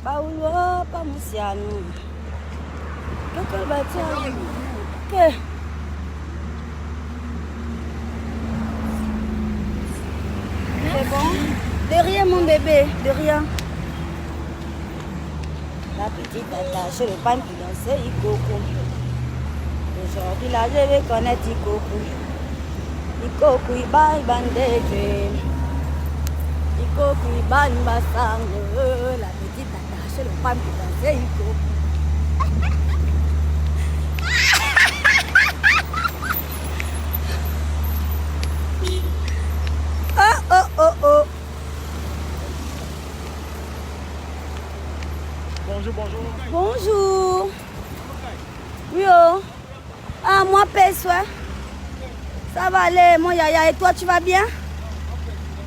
Paulo Pamusiano. Ok. C'est bon? De rien, mon bébé, de rien. La petite attache le pan qui dansait Ikoko. Aujourd'hui, là, je vais connaître Ikoko. Ikoko, il bat, il bandage. Ikoko, il bat, il basango. La petite attache le pan qui dansait Ikoko. Oh. Bonjour. Bonjour. Oui, oh. Ah, moi, pèse, ouais. Ça va aller, mon yaya. Et toi, tu vas bien?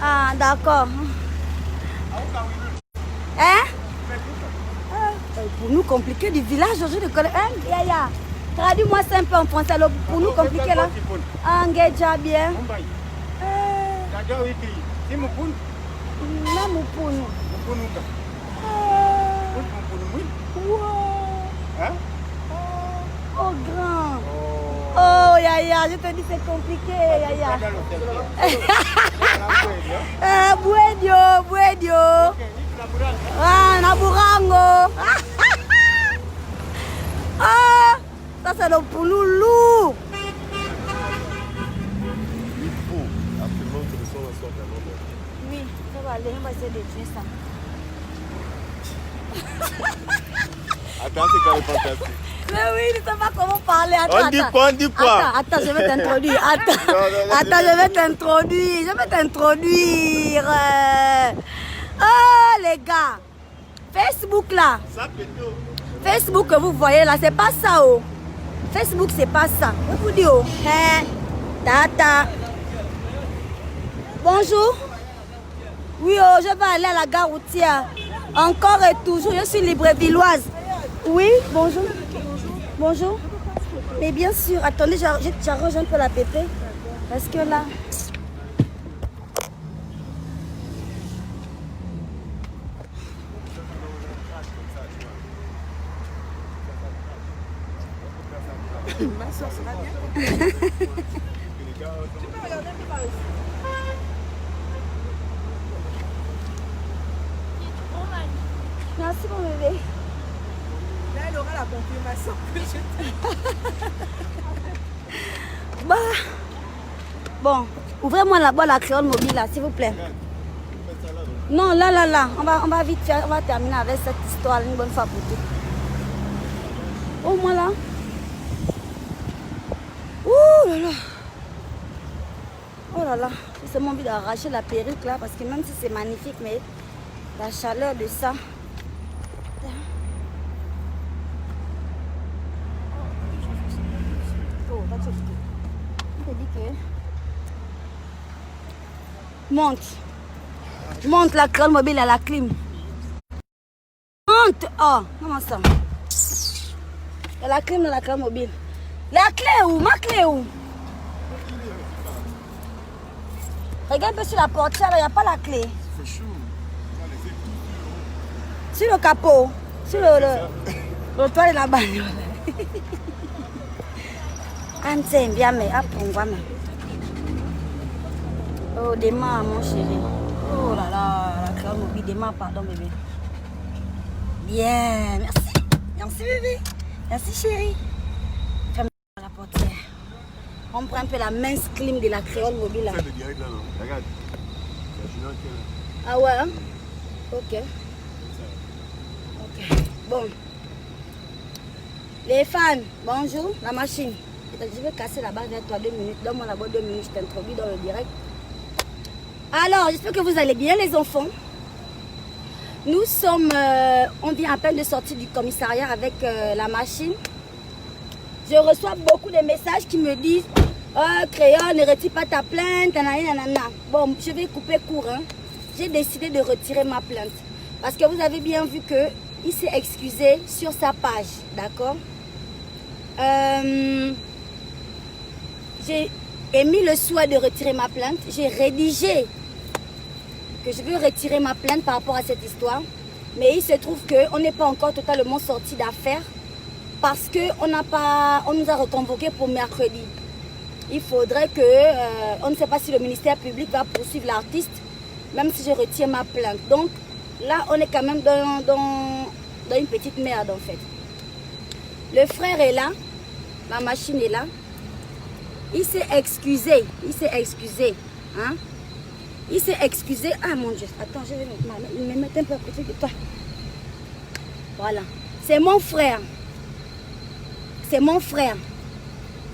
Ah, d'accord. Hein? Pour nous compliquer du village, je ne connais pas. Hein, yaya? Traduis-moi ça un peu en français. Alors, pour nous compliquer là. Ah, déjà bien. Non, Mupunu. Oh, grand. Oh, yaya, je te dis c'est compliqué, yaya. Buedio. Ah, Naburango. Ah, ça c'est le pouloulou. Oui, ça va aller, on va essayer de tuer ça. Attends, c'est quand même fantastique. Mais oui, je ne sais pas comment parler. On dit quoi? Attends, je vais t'introduire. Attends, je vais t'introduire. Oh, les gars. Facebook, là. Facebook que vous voyez, là, c'est pas ça, oh. Facebook, c'est pas ça. Je vous dis, oh. Hein? Tata. Bonjour. Oui, oh, je vais aller à la gare routière. Encore et toujours, je suis Librevilloise. Oui, bonjour. Bonjour. Mais bien sûr, attendez, j'arrange un peu la pépé. Parce que là... Ma soeur, ça va bien? Tu peux regarder un peu par ici. Merci mon bébé. Là, elle aura la confirmation que je t'aime. Bah. Bon, ouvrez-moi là-bas la créole mobile là, s'il vous plaît. Non, là. On va vite faire, on va terminer avec cette histoire une bonne fois pour toutes. Oh, moi là. Ouh là là. Oh là là. J'ai seulement envie d'arracher la perruque là parce que même si c'est magnifique, mais la chaleur de ça. On te dit que... Monte la créole mobile à la clim. Monte. Oh, comment ça? Il y a la clim dans la créole mobile. La clé où? Ma clé où? Regarde un peu sur la portière, il n'y a pas la clé. Sur le capot. Sur le toit de la bagnole. Antiens, bien, mais apprends-moi. Oh, démarre, mon chéri. Oh là là, la créole mobile, démarre, pardon, bébé. Bien, merci. Merci, bébé. Merci, chéri. Ferme la portière. On prend un peu la mince clim de la créole mobile. Là. Regarde. Ah ouais, hein? Ok. Bon. Les fans, bonjour. La machine. Je vais casser la barre vers toi 2 minutes. Donne-moi là-bas 2 minutes, je t'introduis dans le direct. Alors, j'espère que vous allez bien, les enfants. Nous sommes, on vient à peine de sortir du commissariat avec la machine. Je reçois beaucoup de messages qui me disent Créole, ne retire pas ta plainte, nanana. Bon, je vais couper court. Hein. J'ai décidé de retirer ma plainte. Parce que vous avez bien vu qu'il s'est excusé sur sa page. D'accord? J'ai émis le souhait de retirer ma plainte. J'ai rédigé que je veux retirer ma plainte par rapport à cette histoire. Mais il se trouve qu'on n'est pas encore totalement sorti d'affaire parce qu'on nous a reconvoqué pour mercredi. Il faudrait que, on ne sait pas si le ministère public va poursuivre l'artiste, même si je retire ma plainte. Donc là, on est quand même dans une petite merde en fait. Le frère est là, ma machine est là. Il s'est excusé, hein. Il s'est excusé. Ah mon Dieu, attends, je vais me mettre un peu à côté de toi. Voilà, c'est mon frère. C'est mon frère.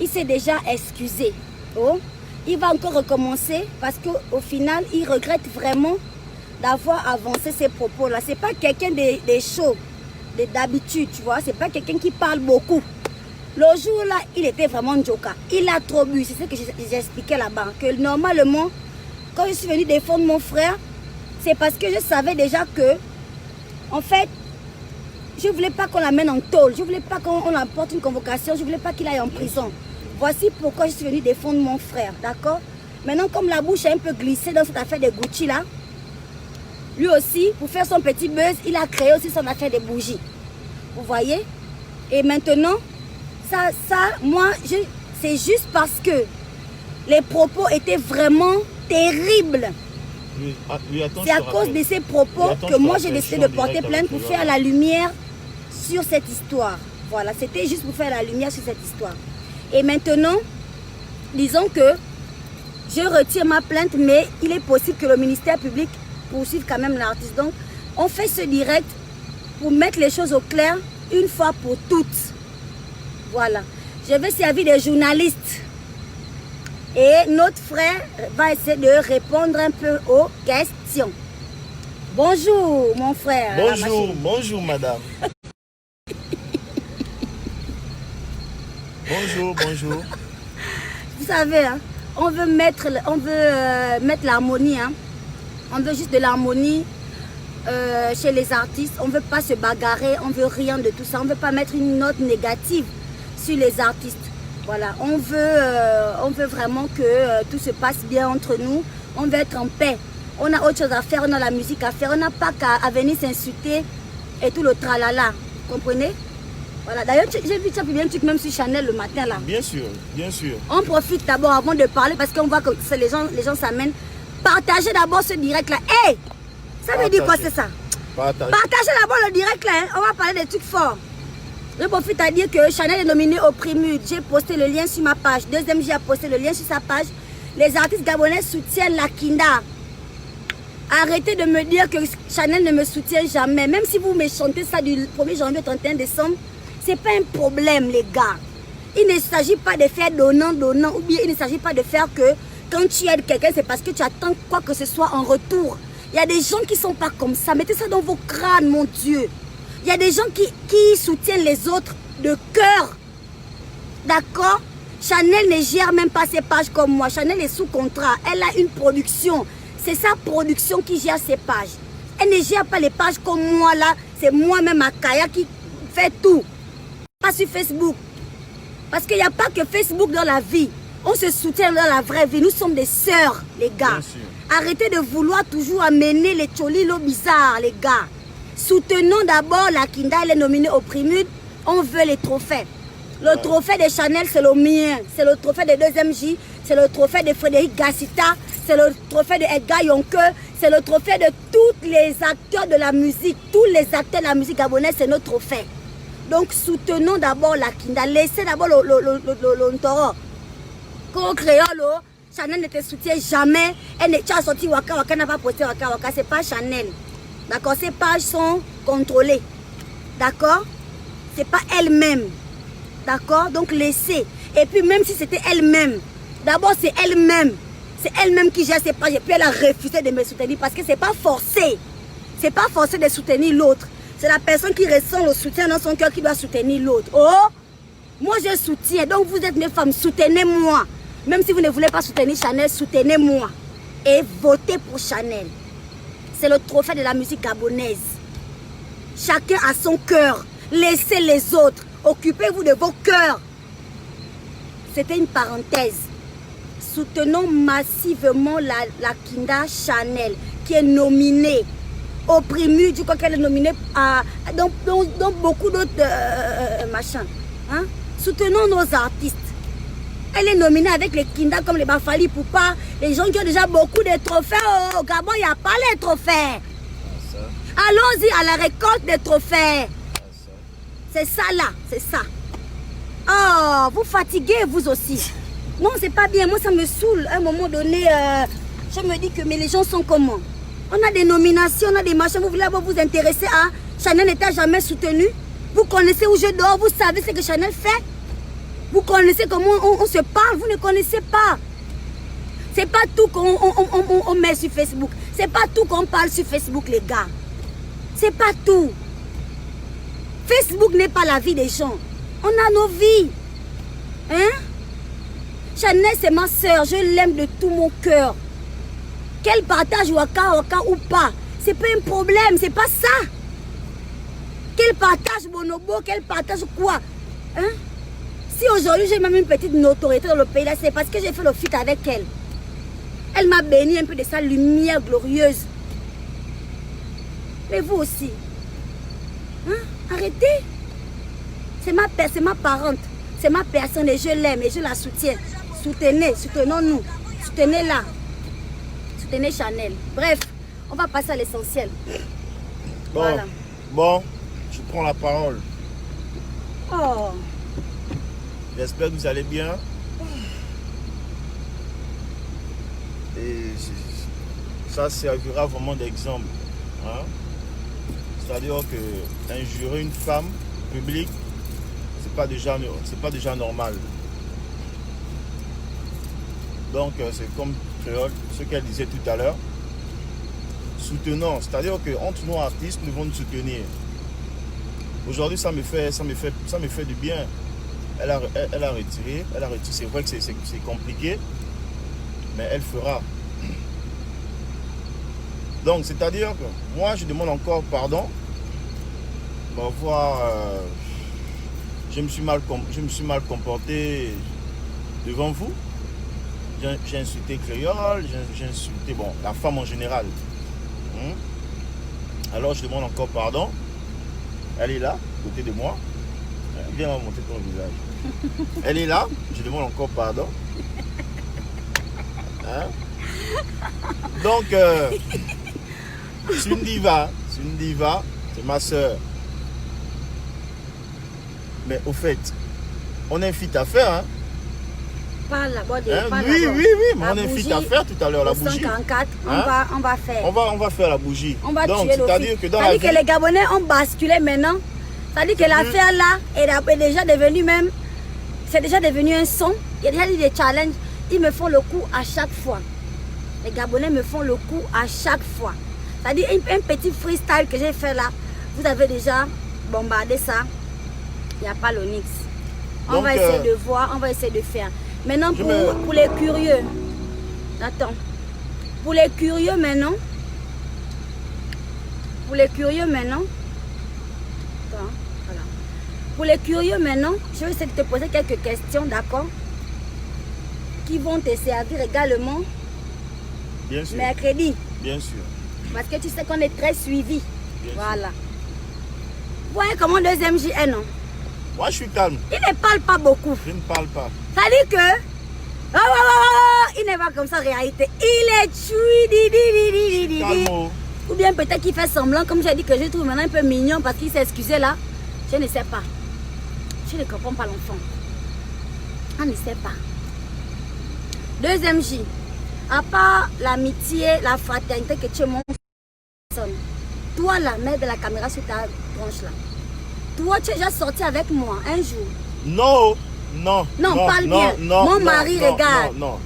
Il s'est déjà excusé. Oh, il va encore recommencer parce qu'au final, il regrette vraiment d'avoir avancé ses propos-là. C'est pas quelqu'un de chaud, d'habitude, tu vois. C'est pas quelqu'un qui parle beaucoup. Le jour-là, il était vraiment joker. Il a trop bu. C'est ce que j'expliquais là-bas. Que normalement, quand je suis venue défendre mon frère, c'est parce que je savais déjà que, en fait, je ne voulais pas qu'on l'amène en tôle. Je ne voulais pas qu'on apporte une convocation. Je ne voulais pas qu'il aille en prison. Voici pourquoi je suis venue défendre mon frère. D'accord? Maintenant, comme la bouche a un peu glissé dans cette affaire de Gucci là, lui aussi, pour faire son petit buzz, il a créé aussi son affaire de bougies. Vous voyez? Et maintenant, moi, c'est juste parce que les propos étaient vraiment terribles. C'est à cause de ces propos que moi j'ai décidé de porter plainte pour faire la lumière sur cette histoire. Voilà, c'était juste pour faire la lumière sur cette histoire. Et maintenant, disons que je retire ma plainte, mais il est possible que le ministère public poursuive quand même l'artiste. Donc, on fait ce direct pour mettre les choses au clair une fois pour toutes. Voilà. Je vais servir des journalistes. Et notre frère va essayer de répondre un peu aux questions. Bonjour, mon frère. Bonjour, madame. Bonjour. Vous savez, hein, on veut mettre l'harmonie. Hein. On veut juste de l'harmonie chez les artistes. On ne veut pas se bagarrer, on ne veut rien de tout ça. On ne veut pas mettre une note négative sur les artistes. Voilà, on veut vraiment que tout se passe bien entre nous. On veut être en paix. On a autre chose à faire, on a la musique à faire. On n'a pas qu'à venir s'insulter et tout le tralala. Vous comprenez? Voilà, d'ailleurs, j'ai vu, tu as publié un truc même sur Chanel le matin là. Bien sûr. On profite d'abord avant de parler parce qu'on voit que les gens s'amènent. Partagez d'abord ce direct là. Hey! Ça veut dire quoi c'est ça? Partagez d'abord le direct là. Hein. On va parler des trucs forts. Je profite à dire que Chanel est nominé au Primude. J'ai posté le lien sur ma page. Deuxième, j'ai posté le lien sur sa page. Les artistes gabonais soutiennent la Kinda. Arrêtez de me dire que Chanel ne me soutient jamais. Même si vous me chantez ça du 1er janvier au 31 décembre, c'est pas un problème, les gars. Il ne s'agit pas de faire donnant, ou bien il ne s'agit pas de faire que quand tu aides quelqu'un, c'est parce que tu attends quoi que ce soit en retour. Il y a des gens qui ne sont pas comme ça. Mettez ça dans vos crânes, mon Dieu. Il y a des gens qui soutiennent les autres de cœur. D'accord? Chanel ne gère même pas ses pages comme moi. Chanel est sous contrat. Elle a une production. C'est sa production qui gère ses pages. Elle ne gère pas les pages comme moi là. C'est moi-même Akaya qui fait tout. Pas sur Facebook. Parce qu'il n'y a pas que Facebook dans la vie. On se soutient dans la vraie vie. Nous sommes des sœurs, les gars. Arrêtez de vouloir toujours amener les tcholilo bizarres, les gars. Soutenons d'abord la Kinda. Elle est nominée au Primude. On veut les trophées. Le trophée de Chanel, c'est le mien. C'est le trophée de 2MJ. C'est le trophée de Frédéric Gassita. C'est le trophée de Edgar Yonke. C'est le trophée de tous les acteurs de la musique. Tous les acteurs de la musique gabonaise, c'est notre trophée. Donc soutenons d'abord la Kinda. Laissez d'abord le taureau. Quand créole, Chanel ne te soutient jamais. Tu as sorti Waka Waka, n'a pas posté Waka Waka. C'est pas Chanel. D'accord? Ces pages sont contrôlées. D'accord? C'est pas elle-même. D'accord? Donc laissez. Et puis même si c'était elle-même, d'abord c'est elle-même. C'est elle-même qui gère ses pages. Et puis elle a refusé de me soutenir parce que c'est pas forcé. C'est pas forcé de soutenir l'autre. C'est la personne qui ressent le soutien dans son cœur qui doit soutenir l'autre. Oh! Moi je soutiens. Donc vous êtes mes femmes, soutenez-moi. Même si vous ne voulez pas soutenir Chanel, soutenez-moi. Et votez pour Chanel. C'est le trophée de la musique gabonaise. Chacun a son cœur. Laissez les autres. Occupez-vous de vos cœurs. C'était une parenthèse. Soutenons massivement la Kinda Chanel qui est nominée. opprimée, du coup qu'elle est nominée dans beaucoup d'autres machins. Hein? Soutenons nos artistes. Elle est nominée avec les Kinda comme les Bafali Poupa, les gens qui ont déjà beaucoup de trophées. Au Gabon, il n'y a pas les trophées. Allons-y à la récolte des trophées. C'est ça là, c'est ça. Oh, vous fatiguez vous aussi. Non, c'est pas bien. Moi, ça me saoule. À un moment donné, je me dis que mais les gens sont comment? On a des nominations, on a des machins. Vous voulez vous intéresser à Chanel n'était jamais soutenu. Vous connaissez où je dors, vous savez ce que Chanel fait. Vous connaissez comment on se parle, vous ne connaissez pas. C'est pas tout qu'on met sur Facebook. C'est pas tout qu'on parle sur Facebook, les gars. C'est pas tout. Facebook n'est pas la vie des gens. On a nos vies. Hein? Chanel, c'est ma soeur. Je l'aime de tout mon cœur. Qu'elle partage Waka ou pas, c'est pas un problème. C'est pas ça. Qu'elle partage Bonobo, qu'elle partage quoi? Hein? Si aujourd'hui j'ai même une petite notoriété dans le pays, là, c'est parce que j'ai fait le feat avec elle. Elle m'a béni un peu de sa lumière glorieuse. Mais vous aussi. Hein? Arrêtez. C'est ma parente. C'est ma personne et je l'aime et je la soutiens. Soutenez, soutenons-nous. Soutenez-la. Soutenez Chanel. Bref, on va passer à l'essentiel. Bon, voilà. Bon, je prends la parole. Oh. J'espère que vous allez bien. Et ça servira vraiment d'exemple. Hein? C'est-à-dire que injurer une femme publique, c'est pas déjà normal. Donc c'est comme Créole, ce qu'elle disait tout à l'heure. Soutenons, c'est-à-dire que entre nous artistes, nous devons nous soutenir. Aujourd'hui, ça me fait du bien. Elle a retiré, c'est vrai que c'est compliqué, mais elle fera. Donc, c'est-à-dire que moi, je demande encore pardon. Bon, voir, je me suis mal comporté devant vous. J'ai insulté Créole, j'ai insulté la femme en général. Alors, je demande encore pardon. Elle est là, à côté de moi. Viens montrer ton visage. Elle est là, je demande encore pardon. Hein? Donc, c'est une diva, c'est ma soeur. Mais au fait, on a un feat à faire. Hein? Pas là-bas. Oui, mais on a un feat à faire tout à l'heure, la bougie. 144, hein? on va faire. On va faire la bougie. On va donc, tuer le c'est-à-dire que dans la vie... que les Gabonais ont basculé maintenant. C'est-à-dire que l'affaire là est déjà devenue même... C'est déjà devenu un son. Il y a déjà eu des challenges. Ils me font le coup à chaque fois. Les Gabonais me font le coup à chaque fois. C'est-à-dire un petit freestyle que j'ai fait là. Vous avez déjà bombardé ça. Il n'y a pas l'Onyx. On va essayer de voir, on va essayer de faire. Maintenant pour les curieux. Attends. Pour les curieux maintenant. Attends, voilà. Pour les curieux maintenant, je vais essayer de te poser quelques questions, d'accord? Qui vont te servir également. Bien sûr. Mercredi. Bien sûr. Parce que tu sais qu'on est très suivi. Bien voilà. Vous voyez comment 2MJ, non? Moi, je suis calme. Il ne parle pas beaucoup. Je ne parle pas. Ça dit que... il n'est pas comme ça en réalité. Il est Calme. Ou bien peut-être qu'il fait semblant, comme j'ai dit que je trouve maintenant un peu mignon parce qu'il s'est excusé là. Je ne sais pas. Je ne comprends pas l'enfant. On ne sait pas. 2MJ. À part l'amitié, la fraternité que tu montres, toi la mère de la caméra sur ta branche là. Toi, tu es déjà sorti avec moi un jour. Non, parle bien. Mon mari regarde. Non.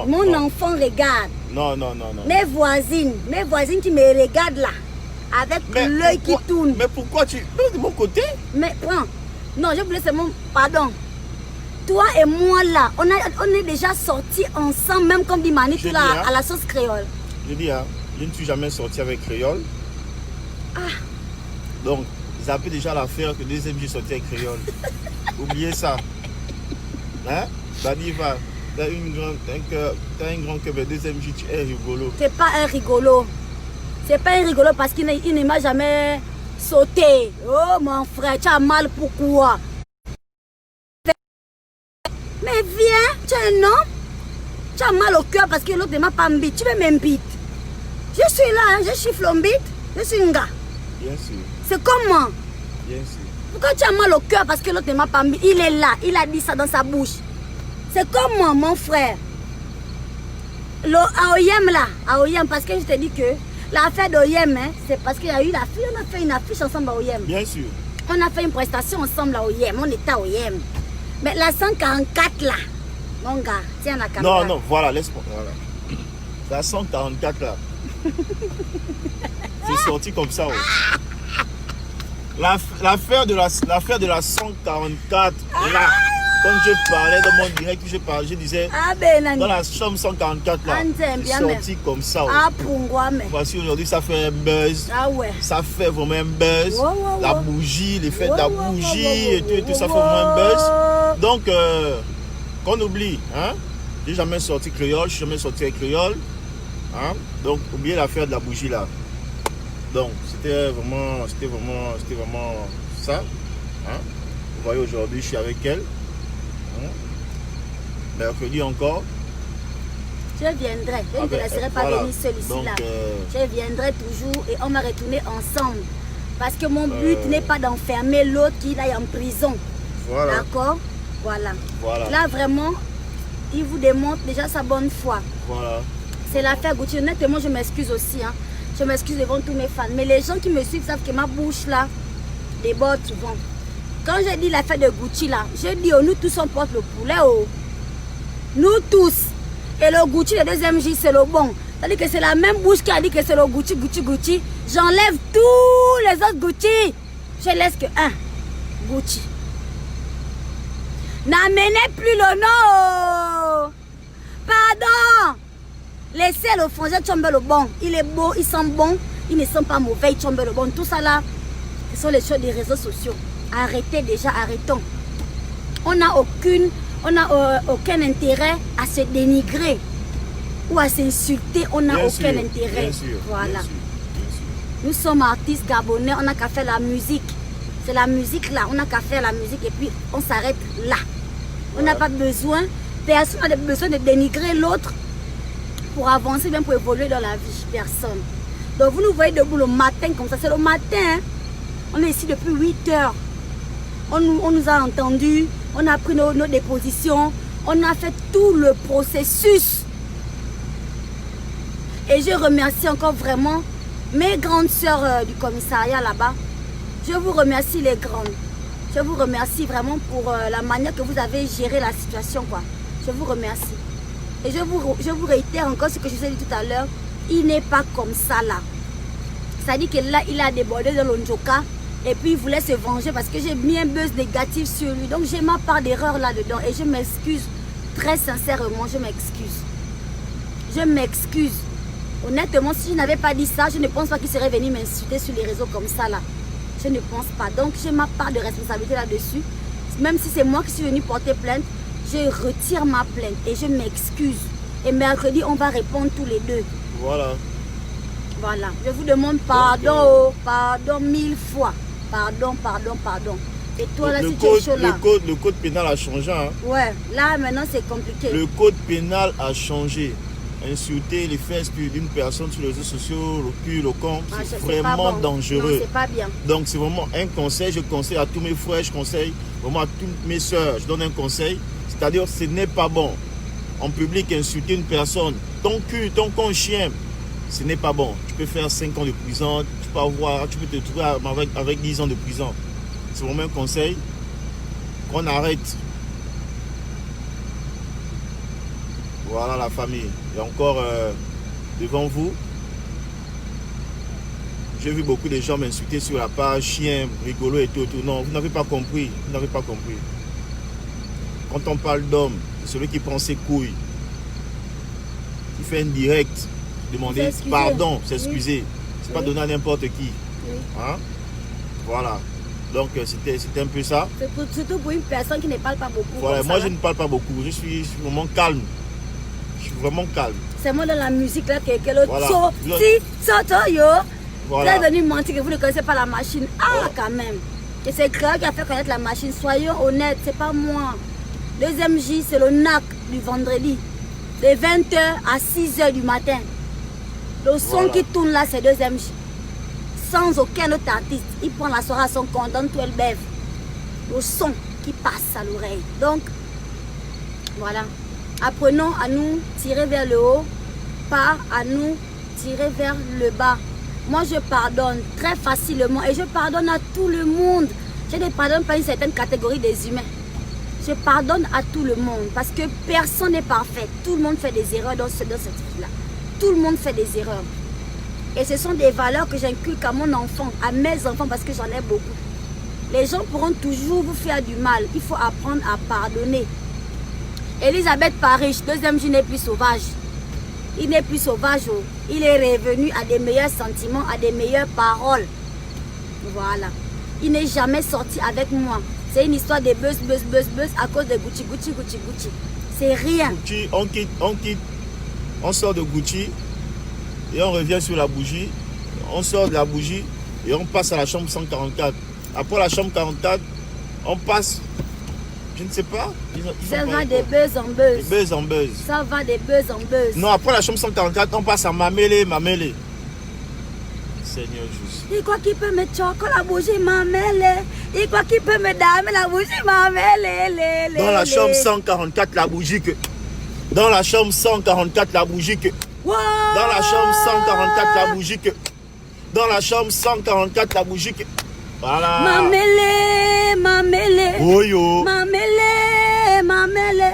Mon enfant regarde. Non. Mes voisines qui me regardent là, avec l'œil qui tourne. Mais pourquoi tu... de mon côté? Mais prends. Non, je voulais seulement... Pardon. Toi et moi là, on est déjà sortis ensemble, même comme dit Manitou là, à la sauce créole. Je dis, je ne suis jamais sorti avec Créole. Donc, ça peut déjà l'affaire que 2MJ sorti avec Créole. Oubliez ça. Hein? Badiva, t'as un grand cœur, mais 2MJ, tu es rigolo. C'est pas un rigolo. C'est pas un rigolo parce qu'il ne m'a jamais sauté. Oh mon frère, tu as mal pourquoi? Mais viens, tu es un homme. Tu as mal au cœur parce que l'autre ne m'a pas mbite. Tu veux m'embite. Je suis là, hein, je chiffle en bite. Je suis un gars. Bien sûr. C'est comment? Bien sûr. Pourquoi tu as mal au cœur parce que l'autre ne m'a pas mbite? Il est là, il a dit ça dans sa bouche. C'est comment mon frère? Aoyem là, Aoyem, parce que je te dis que l'affaire d'Oyem, hein, c'est parce qu'il y a eu la fille, on a fait une affiche ensemble à Oyem. Bien sûr. On a fait une prestation ensemble à Oyem, on était à Oyem. Mais la 144 là, mon gars, tiens la caméra. Non, voilà, laisse-moi. Voilà. La 144 là. C'est sorti comme ça. Ouais. L'affaire de la 144 là. Quand je parlais dans mon direct, je disais, dans la chambre 144 là, c'est sorti comme ça. Ouais. Voici aujourd'hui, ça fait un buzz. Ah ouais. Ça fait vraiment un buzz. La bougie, l'effet de la bougie et tout, ça fait vraiment un buzz. Donc, qu'on oublie, hein, j'ai jamais sorti créole, je suis jamais sorti avec créole. Hein? Donc, oubliez l'affaire de la bougie là. Donc, c'était vraiment ça. Hein? Vous voyez, aujourd'hui, je suis avec elle. Mercredi encore. Je viendrai. Je ne te laisserai pas venir seul ici là. Je viendrai toujours et on va retourner ensemble. Parce que mon but n'est pas d'enfermer l'autre qui aille en prison. Voilà. D'accord? Voilà. Là vraiment, il vous démontre déjà sa bonne foi. Voilà. C'est l'affaire Gucci. Honnêtement, je m'excuse aussi. Hein. Je m'excuse devant tous mes fans. Mais les gens qui me suivent savent que ma bouche là déborde souvent. Quand je dis l'affaire de Gucci là, je dis nous tous on porte le poulet. Nous tous. Et le Gucci, le deuxième J, c'est le bon. C'est-à-dire que c'est la même bouche qui a dit que c'est le Gucci, Gucci. J'enlève tous les autres Gucci. Je laisse que un Gucci. N'amenez plus le nom. Pardon. Laissez le frangin tomber le bon. Il est beau, il sent bon. Il ne sent pas mauvais, il tombe le bon. Tout ça là, ce sont les choses des réseaux sociaux. Arrêtez déjà, arrêtons. On n'a aucun intérêt à se dénigrer ou à s'insulter. On n'a aucun intérêt. Bien sûr, voilà. Bien sûr. Nous sommes artistes gabonais, on n'a qu'à faire la musique. C'est la musique là, on n'a qu'à faire la musique et puis on s'arrête là. On n'a pas besoin, personne n'a besoin de dénigrer l'autre pour avancer, même pour évoluer dans la vie. Personne. Donc vous nous voyez debout le matin comme ça, c'est le matin. Hein? On est ici depuis 8 heures. On nous a entendus, on a pris nos dépositions, on a fait tout le processus. Et je remercie encore vraiment mes grandes sœurs du commissariat là-bas. Je vous remercie les grandes. Je vous remercie vraiment pour la manière que vous avez géré la situation, quoi. Je vous remercie. Et je vous réitère encore ce que je vous ai dit tout à l'heure. Il n'est pas comme ça là. Ça dit que là, il a débordé dans l'Onjoka. Et puis il voulait se venger parce que j'ai mis un buzz négatif sur lui. Donc j'ai ma part d'erreur là-dedans. Et je m'excuse très sincèrement. Je m'excuse. Je m'excuse. Honnêtement, si je n'avais pas dit ça, je ne pense pas qu'il serait venu m'insulter sur les réseaux comme ça là. Je ne pense pas. Donc j'ai ma part de responsabilité là-dessus. Même si c'est moi qui suis venue porter plainte, je retire ma plainte et je m'excuse. Et mercredi, on va répondre tous les deux. Voilà. Voilà. Je vous demande pardon, pardon 1000 fois. Pardon. Et toi là, si tu es chaud là. Le code pénal a changé. Hein. Ouais, là maintenant c'est compliqué. Le code pénal a changé. Insulter les fesses d'une personne sur les réseaux sociaux, le cul, le con, c'est vraiment dangereux. C'est pas bien. Donc c'est vraiment un conseil, je conseille à tous mes frères, je conseille vraiment à toutes mes soeurs, je donne un conseil. C'est-à-dire ce n'est pas bon. En public, insulter une personne, ton cul, ton con chien, ce n'est pas bon. Tu peux faire 5 ans de prison, tu peux te trouver avec 10 ans de prison. C'est vraiment un conseil qu'on arrête. Voilà la famille. Et encore devant vous, j'ai vu beaucoup de gens m'insulter sur la page, chien, rigolo et tout. Non, vous n'avez pas compris. Vous n'avez pas compris. Quand on parle d'homme, c'est celui qui prend ses couilles, qui fait un direct, demander pardon, s'excuser. Oui. C'est pas donné à n'importe qui. Oui. Hein? Voilà. Donc c'était un peu ça. Surtout pour une personne qui ne parle pas beaucoup. Voilà, moi je ne parle pas beaucoup. Je suis vraiment calme. Je suis vraiment calme. C'est moi dans la musique là que le Voilà. yo. Voilà. Vous êtes venu mentir que vous ne connaissez pas la machine. Ah, quand même. Et c'est Cléa qui a fait connaître la machine. Soyons honnêtes, c'est pas moi. 2MJ, c'est le NAC du vendredi. De 20h à 6h du matin. Le son Voilà. qui tourne là, c'est 2MJ. Sans aucun autre artiste. Il prend la soirée à son compte, donne 12 bèves. Le son qui passe à l'oreille. Donc, voilà. Apprenons à nous tirer vers le haut, pas à nous tirer vers le bas. Moi, je pardonne très facilement et je pardonne à tout le monde. Je ne pardonne pas une certaine catégorie des humains. Je pardonne à tout le monde parce que personne n'est parfait. Tout le monde fait des erreurs dans cette vie-là. Tout le monde fait des erreurs. Et ce sont des valeurs que j'inculque à mon enfant, à mes enfants parce que j'en ai beaucoup. Les gens pourront toujours vous faire du mal. Il faut apprendre à pardonner. Elisabeth Parrish, 2MJ n'est plus sauvage. Il n'est plus sauvage. Oh. Il est revenu à des meilleurs sentiments, à des meilleures paroles. Voilà. Il n'est jamais sorti avec moi. C'est une histoire de buzz à cause de Gucci. C'est rien. Gucci, on sort de Gucci et on revient sur la bougie. On sort de la bougie et on passe à la chambre 144. Après la chambre 44, on passe, je ne sais pas. Ça va de buzz en buzz. De buzz en buzz. Ça va de buzz en buzz. Non, après la chambre 144, on passe à Mamélé. Seigneur Jésus. Il croit qu'il peut me choquer la bougie, Mamélé. Il croit qu'il peut me damer la bougie, Mamélé. Dans la chambre 144, la bougie que. Dans la chambre 144, la bougie que. Wow. Dans la chambre 144, la bougie que. Dans la chambre 144, la bougie que. Voilà. Mamélé. Oyo. Mamélé.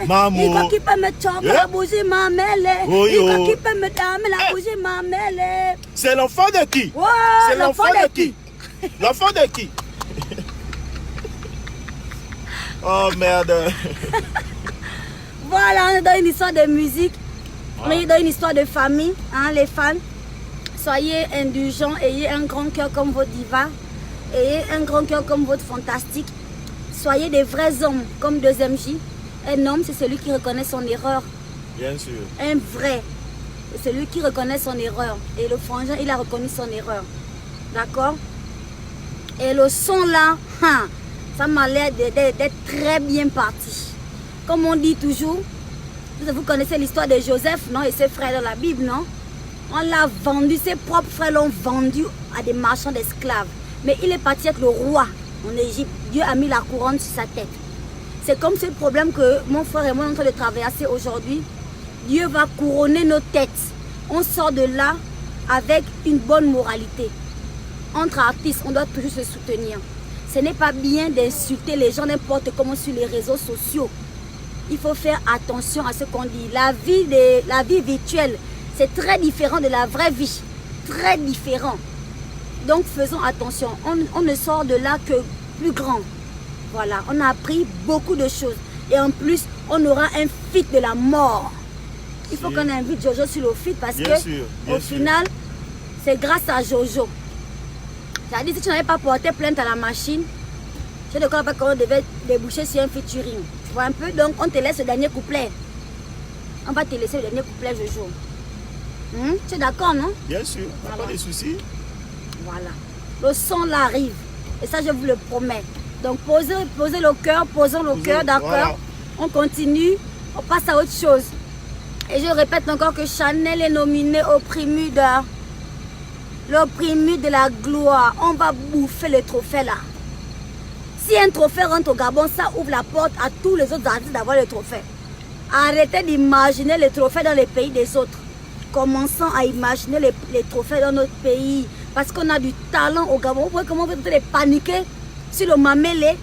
Mamo. Il croit qu'il peut me choquer la bougie, Mamélé. Oyo. Il croit qu'il peut me damer la bougie, Mamélé. C'est l'enfant de qui? Wow, c'est l'enfant de qui? L'enfant de qui? Oh merde. Voilà, on est dans une histoire de musique. On est dans une histoire de famille, hein, les fans. Soyez indulgents, ayez un grand cœur comme votre diva. Ayez un grand cœur comme votre fantastique. Soyez des vrais hommes comme 2MJ. Un homme, c'est celui qui reconnaît son erreur. Bien sûr. Un vrai, c'est celui qui reconnaît son erreur. Et le frangin, il a reconnu son erreur. D'accord? Et le son là, ça m'a l'air d'être très bien parti. Comme on dit toujours, vous connaissez l'histoire de Joseph, non? Et ses frères dans la Bible, non? On l'a vendu, ses propres frères l'ont vendu à des marchands d'esclaves. Mais il est parti être le roi en Égypte. Dieu a mis la couronne sur sa tête. C'est comme ce problème que mon frère et moi sommes en train de traverser aujourd'hui. Dieu va couronner nos têtes. On sort de là avec une bonne moralité. Entre artistes, on doit toujours se soutenir. Ce n'est pas bien d'insulter les gens n'importe comment sur les réseaux sociaux. Il faut faire attention à ce qu'on dit. La vie virtuelle, c'est très différent de la vraie vie. Très différent. Donc faisons attention. On ne sort de là que plus grand. Voilà, on a appris beaucoup de choses. Et en plus, on aura un feat de la mort. Il faut qu'on invite Jojo sur le feat parce que au final, c'est grâce à Jojo. C'est-à-dire si tu n'avais pas porté plainte à la machine, je ne crois pas qu'on devait déboucher sur un featuring. Tu vois un peu? Donc on te laisse le dernier couplet. On va te laisser le dernier couplet, Jojo. Tu es d'accord, non? Bien sûr, Voilà. pas de soucis. Voilà. Le son là arrive. Et ça, je vous le promets. Donc posez le cœur, posons le cœur, d'accord? Voilà. On continue, on passe à autre chose. Et je répète encore que Chanel est nominé au prix Muda. Le prix Muda de la gloire. On va bouffer le trophée là. Si un trophée rentre au Gabon, ça ouvre la porte à tous les autres artistes d'avoir le trophée. Arrêtez d'imaginer les trophées dans les pays des autres. Commençons à imaginer les trophées dans notre pays. Parce qu'on a du talent au Gabon. Vous voyez comment vous pouvez paniquer sur le Mamélé.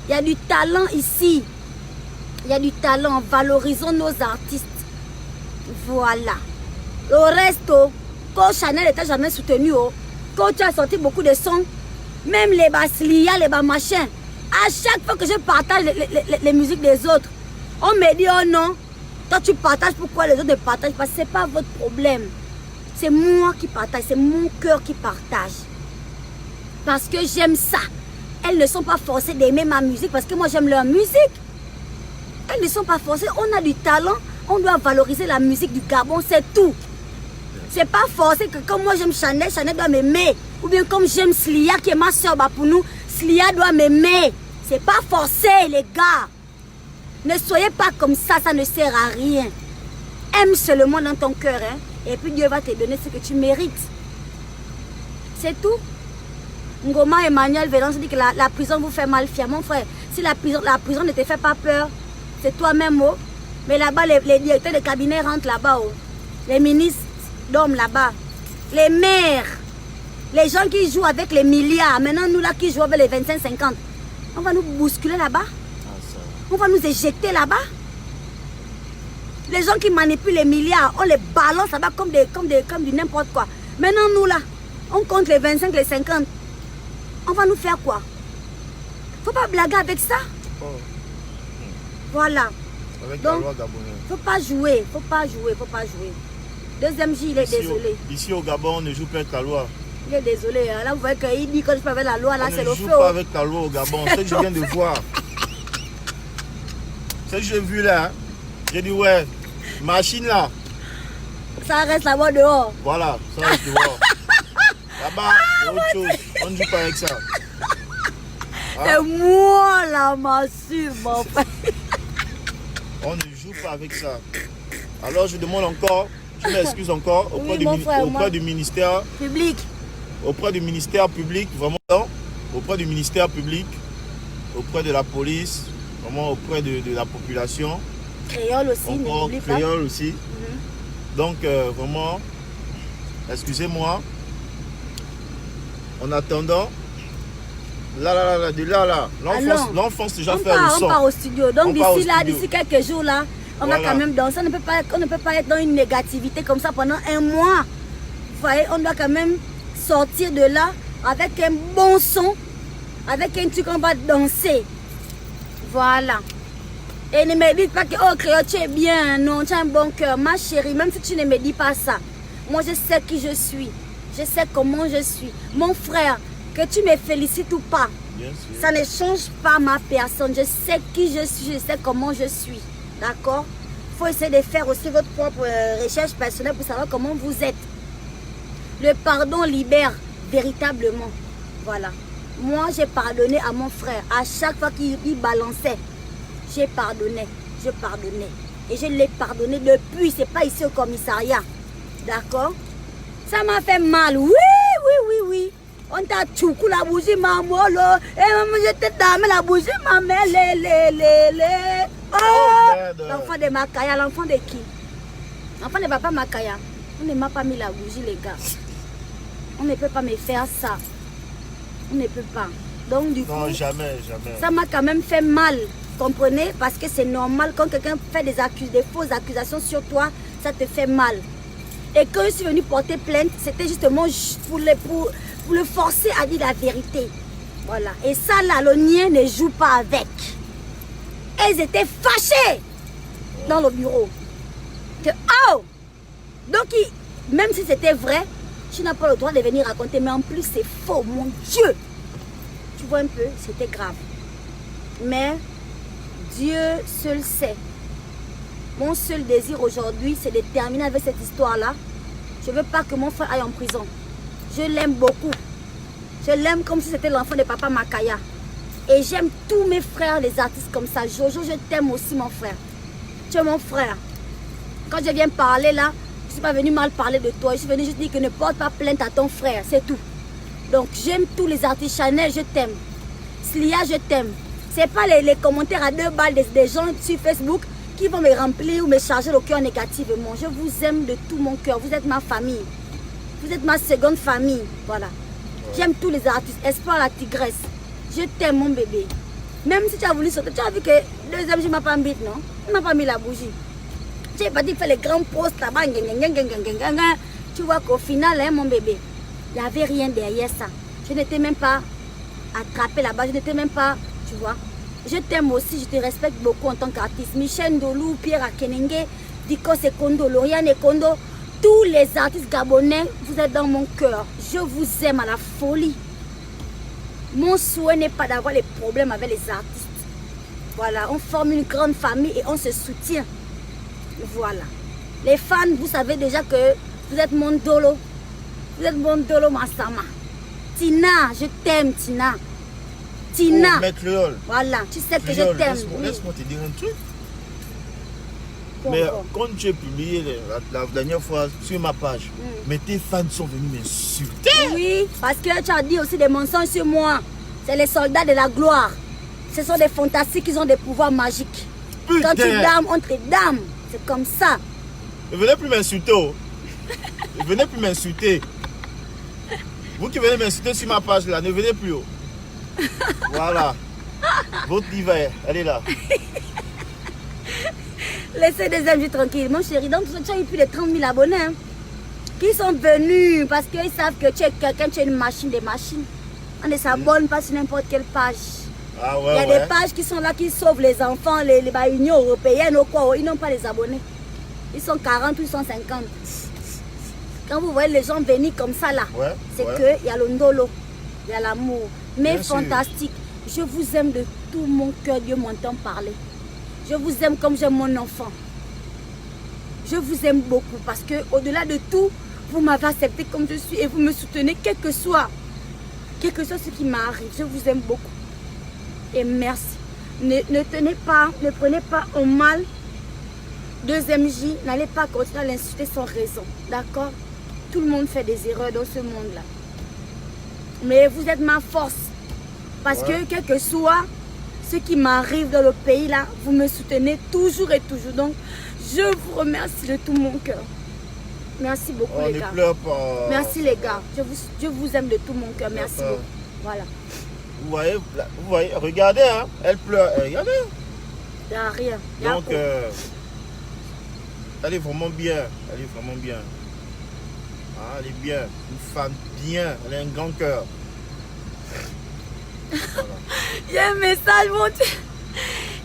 Il y a du talent ici. Il y a du talent. Valorisons nos artistes. Voilà. Le reste, quand Chanel n'était jamais soutenu, quand tu as sorti beaucoup de sons, même les Basilia, les bas machins, à chaque fois que je partage les musiques des autres, on me dit oh non, toi tu partages, pourquoi les autres ne partagent pas? Ce n'est pas votre problème. C'est moi qui partage, c'est mon cœur qui partage. Parce que j'aime ça. Elles ne sont pas forcées d'aimer ma musique parce que moi j'aime leur musique. Elles ne sont pas forcées. On a du talent, On doit valoriser la musique du Gabon, c'est tout. C'est pas forcé que comme moi j'aime Chanel, Chanel doit m'aimer. Ou bien comme j'aime Slia qui est ma soeur pour nous, Slia doit m'aimer. C'est pas forcé les gars. Ne soyez pas comme ça ne sert à rien. Aime seulement dans ton cœur, hein, et puis Dieu va te donner ce que tu mérites. C'est tout. Ngoma Emmanuel Vélance dit que la prison vous fait mal, fier. Mon frère, si la prison ne te fait pas peur, c'est toi-même. Oh. Mais là-bas, les directeurs de cabinet rentrent là-bas. Oh. Les ministres dorment là-bas. Les maires, les gens qui jouent avec les milliards, maintenant nous là qui jouons avec les 25-50, on va nous bousculer là-bas. On va nous éjecter là-bas. Les gens qui manipulent les milliards, on les balance là-bas comme du n'importe quoi. Maintenant nous là, on compte les 25, les 50. On va nous faire quoi? Faut pas blaguer avec ça. Oh. Voilà. Avec donc, la loi gabonaise. Faut pas jouer, faut pas jouer, faut pas jouer. Deuxième J, il est désolé. Ici au Gabon, on ne joue pas avec la loi. Il est désolé. Là, vous voyez qu'il dit que je peux avec la loi, là, c'est le feu. On ne joue pas avec la loi au Gabon. C'est ce que je viens de voir. C'est ce que j'ai vu là. Hein. J'ai dit, ouais, machine là. Ça reste là-bas dehors. Voilà, ça reste dehors. Là-bas, c'est autre chose. On ne joue pas avec ça. Hein? C'est moi la massue, mon frère. On ne joue pas avec ça. Alors je demande encore, je m'excuse encore auprès, oui, du ministère public. Auprès du ministère public, vraiment, auprès du ministère public, auprès de la police, vraiment auprès de la population. Créole aussi, n'oublie pas. Créole aussi. Donc vraiment, excusez-moi. En attendant, l'enfance déjà fait le son. On part au studio. Donc d'ici quelques jours là, on va quand même danser. On ne peut pas être dans une négativité comme ça pendant un mois. Vous voyez, on doit quand même sortir de là avec un bon son, avec un truc qu'on va danser. Voilà. Et ne me dites pas que oh Créole, tu es bien, non, tu as un bon cœur. Ma chérie, même si tu ne me dis pas ça, moi je sais qui je suis. Je sais comment je suis. Mon frère, que tu me félicites ou pas, ça ne change pas ma personne. Je sais qui je suis, je sais comment je suis. D'accord? Il faut essayer de faire aussi votre propre recherche personnelle pour savoir comment vous êtes. Le pardon libère véritablement. Voilà. Moi, j'ai pardonné à mon frère. À chaque fois qu'il balançait, j'ai pardonné. Je pardonnais. Et je l'ai pardonné depuis. Ce n'est pas ici au commissariat. D'accord? Ça m'a fait mal. Oui. On t'a tchoukou la bougie, maman. Et maman, je t'ai damé la bougie, maman. Oh! L'enfant de Makaya, l'enfant de qui? L'enfant de papa Makaya. On ne m'a pas mis la bougie, les gars. On ne peut pas me faire ça. On ne peut pas. Donc, du coup. Non, jamais. Ça m'a quand même fait mal. Comprenez? Parce que c'est normal. Quand quelqu'un fait des fausses accusations sur toi, ça te fait mal. Et quand je suis venue porter plainte, c'était justement pour le forcer à dire la vérité. Voilà. Et ça, là, le nien ne joue pas avec. Elles étaient fâchées dans le bureau. Que, oh! Donc, même si c'était vrai, tu n'as pas le droit de venir raconter. Mais en plus, c'est faux, mon Dieu! Tu vois un peu, c'était grave. Mais Dieu seul sait. Mon seul désir aujourd'hui, c'est de terminer avec cette histoire-là. Je ne veux pas que mon frère aille en prison. Je l'aime beaucoup. Je l'aime comme si c'était l'enfant de papa Makaya. Et j'aime tous mes frères, les artistes comme ça. Jojo, je t'aime aussi, mon frère. Tu es mon frère. Quand je viens parler là, je ne suis pas venue mal parler de toi. Je suis venue juste dire que ne porte pas plainte à ton frère. C'est tout. Donc, j'aime tous les artistes. Chanel, je t'aime. Slia, je t'aime. Ce n'est pas les commentaires à 2 balles des gens sur Facebook qui vont me remplir ou me charger le cœur négativement. Je vous aime de tout mon cœur. Vous êtes ma famille. Vous êtes ma seconde famille. Voilà. J'aime tous les artistes. Espoir la tigresse. Je t'aime, mon bébé. Même si tu as voulu sauter, tu as vu que deuxième, je ne m'a pas mis, non? Il ne m'a pas mis la bougie. Tu n'es pas dit faire les grands posts là-bas. Tu vois qu'au final, hein, mon bébé, il n'y avait rien derrière ça. Je n'étais même pas attrapée là-bas. Je n'étais même pas, tu vois. Je t'aime aussi, je te respecte beaucoup en tant qu'artiste. Michel Ndolou, Pierre Akenenge, Diko Sekondo, Lauriane Ekondo, tous les artistes gabonais, vous êtes dans mon cœur. Je vous aime à la folie. Mon souhait n'est pas d'avoir les problèmes avec les artistes. Voilà, on forme une grande famille et on se soutient. Voilà. Les fans, vous savez déjà que vous êtes mon dolo. Vous êtes mon dolo Massama. Tina, je t'aime Tina. Tina. Oh, mais Créole. Voilà, tu sais que Créole, je t'aime. laisse-moi te dire un truc. Bon, Mais bon. quand j'ai publié la dernière fois sur ma page, mais tes fans sont venus m'insulter. Oui, parce que tu as dit aussi des mensonges sur moi. C'est les soldats de la gloire. Ce sont des fantastiques qui ont des pouvoirs magiques. Putain. Quand tu dames, on te dame. C'est comme ça. Ne venez plus m'insulter. Oh. Ne venez plus m'insulter. Vous qui venez m'insulter sur ma page là, ne venez plus. Oh. Voilà. Votre diva, elle est là. Laissez des amis tranquilles. Mon chéri, donc tu as eu plus de 30 000 abonnés. Hein, qui sont venus parce qu'ils savent que tu es quelqu'un, tu es une machine des machines. On ne s'abonne pas sur n'importe quelle page. Ah Il ouais, y a des pages qui sont là, qui sauvent les enfants, les Union européenne ou quoi. Ils n'ont pas les abonnés. Ils sont 40 ou ils sont 50. Quand vous voyez les gens venir comme ça là, c'est qu'il y a le ndolo, il y a l'amour. Mais Bien fantastique. Je vous aime de tout mon cœur, Dieu m'entend parler. Je vous aime comme j'aime mon enfant. Je vous aime beaucoup parce que au-delà de tout, vous m'avez accepté comme je suis et vous me soutenez quel que soit ce qui m'arrive. Je vous aime beaucoup. Et merci. Ne prenez pas en mal. Deuxième J, n'allez pas continuer à l'insulter sans raison. D'accord? Tout le monde fait des erreurs dans ce monde-là. Mais vous êtes ma force. Parce que quel que soit ce qui m'arrive dans le pays là, vous me soutenez toujours et toujours. Donc, je vous remercie de tout mon cœur. Merci beaucoup les gars. Ne pleure pas. Merci les gars. Je vous aime de tout mon cœur. Merci beaucoup. Voilà. Vous voyez, regardez, hein, elle pleure. Regardez. Il n'y a rien. Donc, elle est vraiment bien. Elle est vraiment bien. Ah, elle est bien. Une femme bien. Elle a un grand cœur. Voilà. Il y a un message, mon Dieu.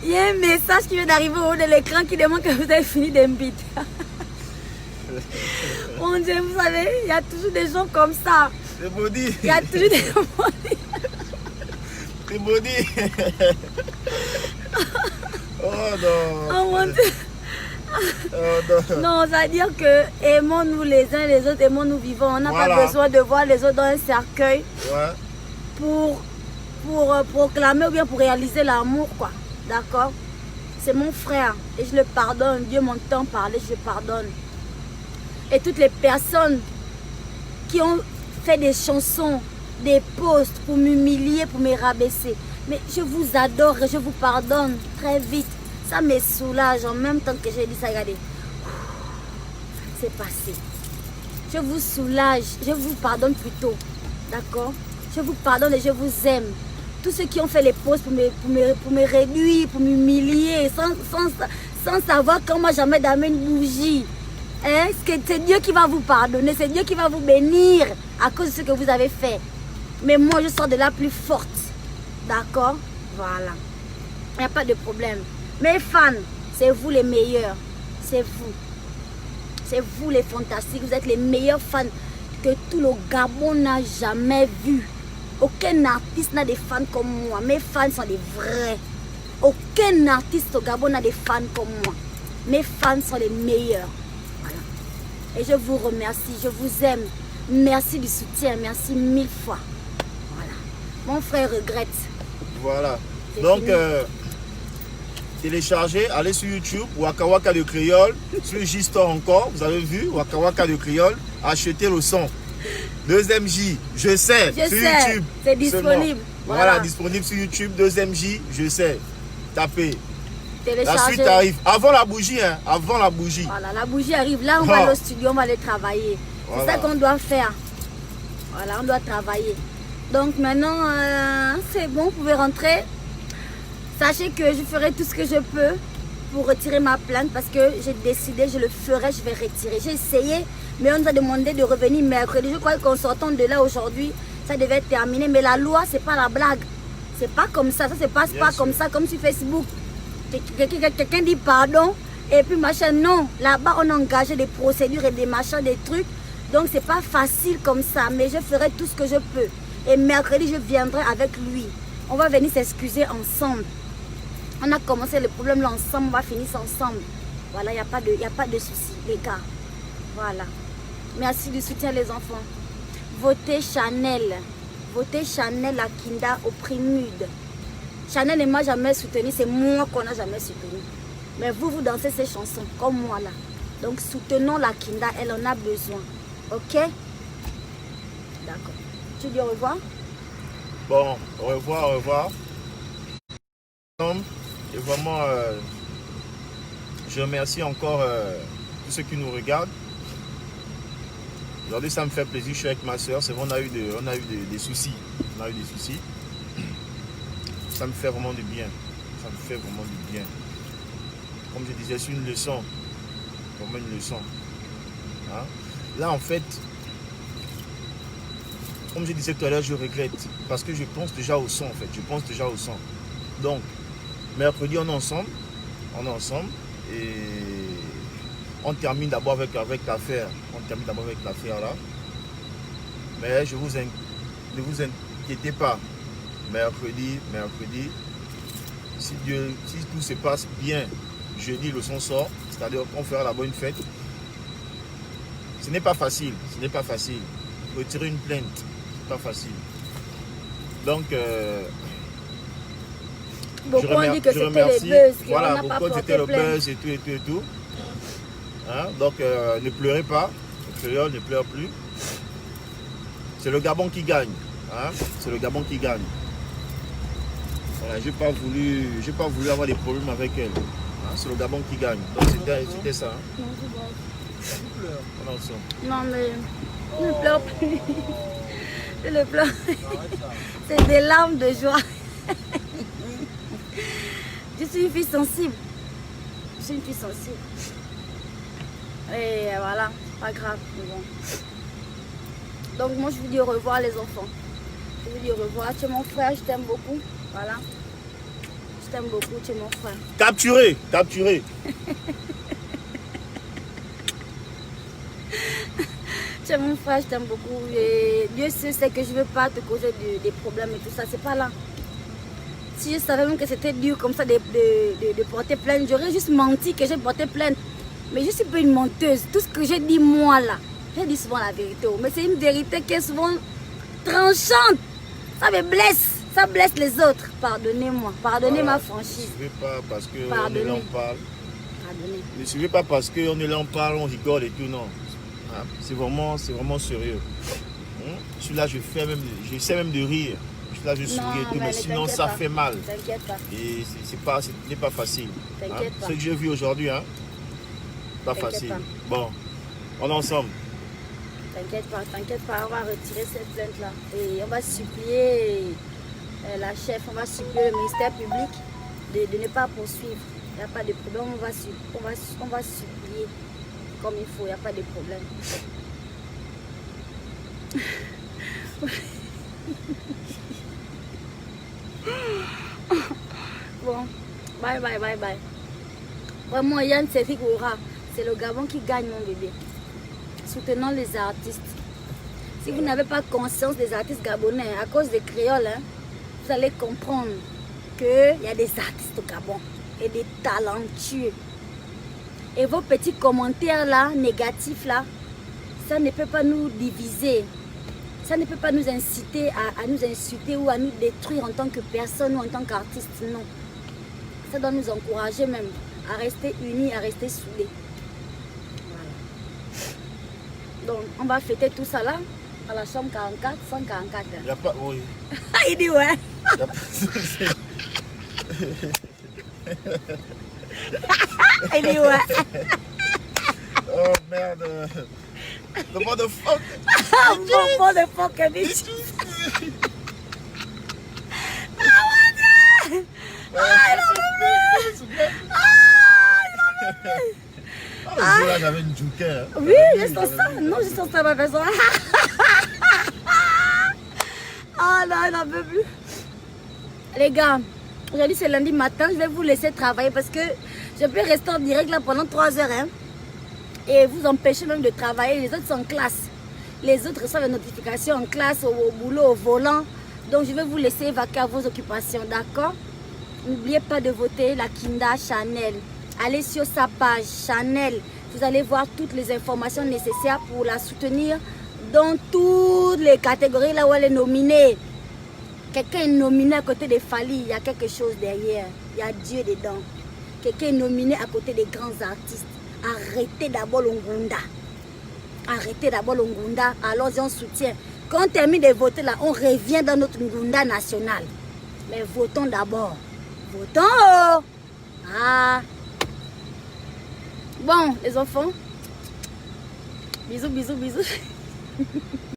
Il y a un message qui vient d'arriver au haut de l'écran qui demande que vous avez fini d'inviter. Mon Dieu, vous savez, il y a toujours des gens comme ça. C'est maudit. Il y a toujours des gens C'est maudit. Oh non. Oh mon Dieu. Oh, non. Non, ça veut dire que aimons-nous les uns les autres, aimons-nous vivants. On n'a pas besoin de voir les autres dans un cercueil pour proclamer ou bien pour réaliser l'amour, quoi. D'accord? C'est mon frère et je le pardonne. Dieu m'entend parler, je le pardonne. Et toutes les personnes qui ont fait des chansons, des posts pour m'humilier, pour me rabaisser. Mais je vous adore et je vous pardonne très vite. Ça me soulage en même temps que j'ai dit ça. Regardez. C'est passé. Je vous soulage. Je vous pardonne plutôt. D'accord? Je vous pardonne et je vous aime. Tous ceux qui ont fait les posts pour me réduire, pour m'humilier, sans savoir comment jamais d'amener une bougie. Hein? C'est Dieu qui va vous pardonner. C'est Dieu qui va vous bénir à cause de ce que vous avez fait. Mais moi, je sors de là plus forte. D'accord? Voilà. Il n'y a pas de problème. Mes fans, c'est vous les meilleurs. C'est vous. C'est vous les fantastiques. Vous êtes les meilleurs fans que tout le Gabon n'a jamais vu. Aucun artiste n'a des fans comme moi. Mes fans sont des vrais. Aucun artiste au Gabon n'a des fans comme moi. Mes fans sont les meilleurs. Voilà. Et je vous remercie. Je vous aime. Merci du soutien. Merci 1000 fois. Voilà. Mon frère regrette. Voilà. Donc, téléchargez, allez sur YouTube, Waka Waka de Créole, sur J-Store encore, vous avez vu, Waka Waka de Créole, achetez le son. Deuxième J, je sais, sur YouTube. C'est disponible. Voilà, disponible sur YouTube, deuxième J, je sais. Tapez. Téléchargez. La suite arrive. Avant la bougie, hein, avant la bougie. Voilà, la bougie arrive. Là, on va aller au studio, on va aller travailler. C'est ça qu'on doit faire. Voilà, on doit travailler. Donc maintenant, c'est bon, vous pouvez rentrer. Sachez que je ferai tout ce que je peux pour retirer ma plainte parce que j'ai décidé, je le ferai, je vais retirer. J'ai essayé, mais on nous a demandé de revenir mercredi. Je crois qu'en sortant de là aujourd'hui, ça devait être terminé. Mais la loi, c'est pas la blague. C'est pas comme ça, ça se passe pas comme ça, comme sur Facebook. Quelqu'un dit pardon et puis machin. Non, là-bas, on a engagé des procédures et des machins, des trucs. Donc, c'est pas facile comme ça, mais je ferai tout ce que je peux. Et mercredi, je viendrai avec lui. On va venir s'excuser ensemble. On a commencé le problème là ensemble, on va finir ça ensemble. Voilà, il n'y a pas de souci, les gars. Voilà. Merci du soutien, les enfants. Votez Chanel. Votez Chanel à Kinda au prix Mude. Chanel ne m'a jamais soutenu, c'est moi qu'on n'a jamais soutenu. Mais vous dansez ces chansons, comme moi là. Donc soutenons la Kinda, elle en a besoin. Ok? D'accord. Tu dis au revoir? Bon, au revoir, au revoir. Et vraiment, je remercie encore tous ceux qui nous regardent. Aujourd'hui, ça me fait plaisir, je suis avec ma soeur. C'est vrai, on a eu des soucis. On a eu des soucis. Ça me fait vraiment du bien. Ça me fait vraiment du bien. Comme je disais, c'est une leçon. Vraiment une leçon. Hein? Là, en fait, comme je disais tout à l'heure, je regrette. Parce que je pense déjà au son, en fait. Je pense déjà au son. Donc, mercredi, on est ensemble. On est ensemble. Et on termine d'abord avec l'affaire. On termine d'abord avec l'affaire là. Mais ne vous inquiétez pas. Mercredi, si tout se passe bien, jeudi le son sort, c'est-à-dire qu'on fera la bonne fête. Ce n'est pas facile, ce n'est pas facile. Retirer une plainte, c'est pas facile. Donc, beaucoup ont dit que c'était le buzz, voilà, beaucoup c'était le buzz et tout. Hein? Donc, ne pleurez pas, ne pleure plus. C'est le Gabon qui gagne. Hein? C'est le Gabon qui gagne. Voilà, j'ai pas voulu avoir des problèmes avec elle. Hein? C'est le Gabon qui gagne. Donc c'était ça. Hein? Non, mais ne pleure plus. Je ne pleure. C'est des larmes de joie. Je suis une fille sensible. Je suis une fille sensible. Et voilà, pas grave. Mais bon. Donc moi je vous dis au revoir les enfants. Je vous dis au revoir. Tu es mon frère, je t'aime beaucoup. Voilà. Je t'aime beaucoup, tu es mon frère. Capturé, capturé. Tu es mon frère, je t'aime beaucoup. Et Dieu sait que je ne veux pas te causer des problèmes et tout ça. C'est pas là. Si je savais même que c'était dur comme ça de porter plainte, j'aurais juste menti que j'ai porté plainte. Mais je suis pas une menteuse. Tout ce que j'ai dit moi là, j'ai dit souvent la vérité. Mais c'est une vérité qui est souvent tranchante. Ça me blesse. Ça blesse les autres. Pardonnez-moi. Pardonnez ma franchise. Ne suivez pas parce qu'on est là, on parle. Pardonnez. Ne suivez pas parce qu'on est là, on parle, on rigole et tout, non. Hein? C'est vraiment sérieux. Hein? Je suis là, j'essaie même de rire. Je suis là, je souris et tout, mais sinon ça fait mal. T'inquiète pas. Et ce n'est pas facile. T'inquiète pas. Ce que j'ai vu aujourd'hui, hein, pas facile. Pas. Bon, on est ensemble. T'inquiète pas, on va retirer cette plainte-là. Et on va supplier la chef, on va supplier le ministère public de ne pas poursuivre. Il n'y a pas de problème, on va supplier comme il faut, il n'y a pas de problème. Bon, bye. Vraiment, Yann Cédric Aura, c'est le Gabon qui gagne mon bébé. Soutenons les artistes. Si vous n'avez pas conscience des artistes gabonais à cause des créoles, hein, vous allez comprendre qu'il y a des artistes au Gabon et des talentueux. Et vos petits commentaires là, négatifs là, ça ne peut pas nous diviser. Ça ne peut pas nous inciter à nous insulter ou à nous détruire en tant que personne ou en tant qu'artiste, non. Ça doit nous encourager même à rester unis, à rester soudés. Voilà. Donc, on va fêter tout ça là, à la chambre 44, 144. Il n'y a pas, oui. Il dit ouais. Il dit ouais. Oh merde. The motherfucker. Motherfucker, bitch. Là, j'avais une joker. Oui, je sens ça. Non, je sens ça, ma personne. Ah non, il n'en peut plus. Les gars, aujourd'hui c'est lundi matin, je vais vous laisser travailler parce que je peux rester en direct là pendant 3 heures. Hein, et vous empêcher même de travailler. Les autres sont en classe. Les autres reçoivent les notifications en classe, au boulot, au volant. Donc je vais vous laisser vaquer à vos occupations, d'accord? N'oubliez pas de voter la Kinda Chanel. Allez sur sa page Chanel. Vous allez voir toutes les informations nécessaires pour la soutenir dans toutes les catégories là où elle est nominée. Quelqu'un est nominé à côté de Fali, il y a quelque chose derrière. Il y a Dieu dedans. Quelqu'un est nominé à côté des grands artistes. Arrêtez d'abord l'Ongunda. Arrêtez d'abord l'Ongunda. Alors on soutient. Quand on termine de voter là, on revient dans notre Ngunda national. Mais votons d'abord. Votons. Ah. Bon, les enfants. Bisous, bisous, bisous.